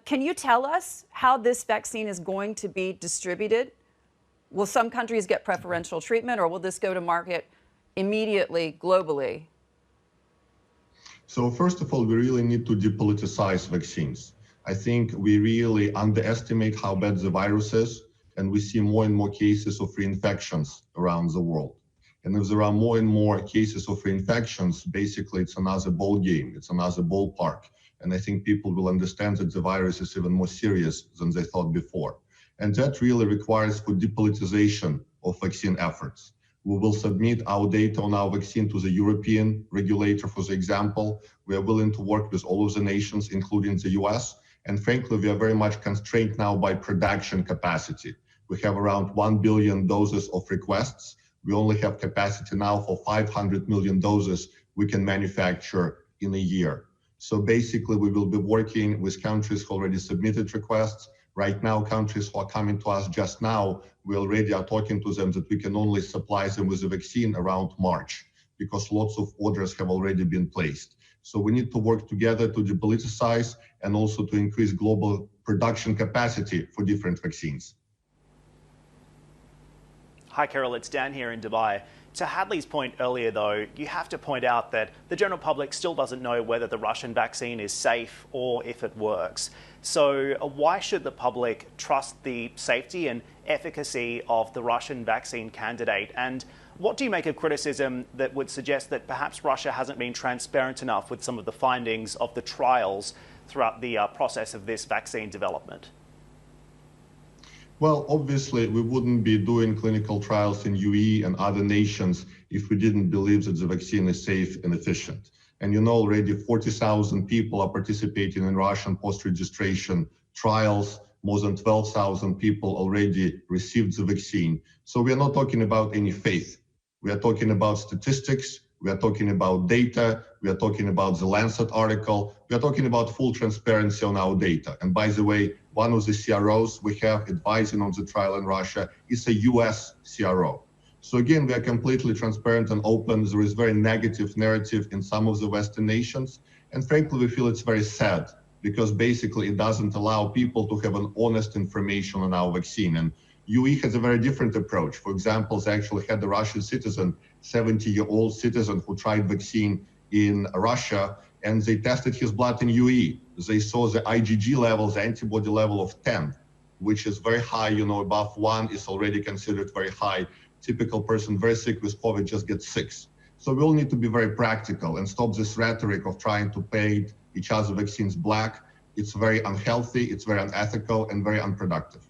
Can you tell us how this vaccine is going to be distributed? Will some countries get preferential treatment, or will this go to market immediately globally? So first of all, we really need to depoliticize vaccines. I think we really underestimate how bad the virus is, and we see more and more cases of reinfections around the world. And if there are more and more cases of reinfections, basically it's another ball game, it's another ballpark. And I think people will understand that the virus is even more serious than they thought before. And that really requires for depolitization of vaccine efforts. We will submit our data on our vaccine to the European regulator, for the example. We are willing to work with all of the nations, including the US. And frankly, we are very much constrained now by production capacity. We have around 1 billion doses of requests. We only have capacity now for 500 million doses we can manufacture in a year. So basically, we will be working with countries who already submitted requests. Right now, countries who are coming to us just now, we already are talking to them that we can only supply them with the vaccine around March, because lots of orders have already been placed. So we need to work together to depoliticize and also to increase global production capacity for different vaccines. Hi, Kirill, it's Dan here in Dubai. To Hadley's point earlier, though, you have to point out that the general public still doesn't know whether the Russian vaccine is safe or if it works. So why should the public trust the safety and efficacy of the Russian vaccine candidate? And what do you make of criticism that would suggest that perhaps Russia hasn't been transparent enough with some of the findings of the trials throughout the process of this vaccine development? Well, obviously, we wouldn't be doing clinical trials in UAE and other nations if we didn't believe that the vaccine is safe and efficient. And you know, already 40,000 people are participating in Russian post-registration trials. More than 12,000 people already received the vaccine. So we are not talking about any faith. We are talking about statistics. We are talking about data. We are talking about the Lancet article. We are talking about full transparency on our data. And by the way, one of the CROs we have advising on the trial in Russia is a US CRO. So again, we are completely transparent and open. There is very negative narrative in some of the Western nations. And frankly, we feel it's very sad because basically it doesn't allow people to have an honest information on our vaccine. And UAE has a very different approach. For example, they actually had a Russian citizen, 70-year-old citizen who tried vaccine in Russia, and they tested his blood in UAE. They saw the IgG levels, the antibody level of 10, which is very high, you know, above 1 is already considered very high. Typical person very sick with COVID just gets 6. So we all need to be very practical and stop this rhetoric of trying to paint each other's vaccines black. It's very unhealthy, it's very unethical, and very unproductive.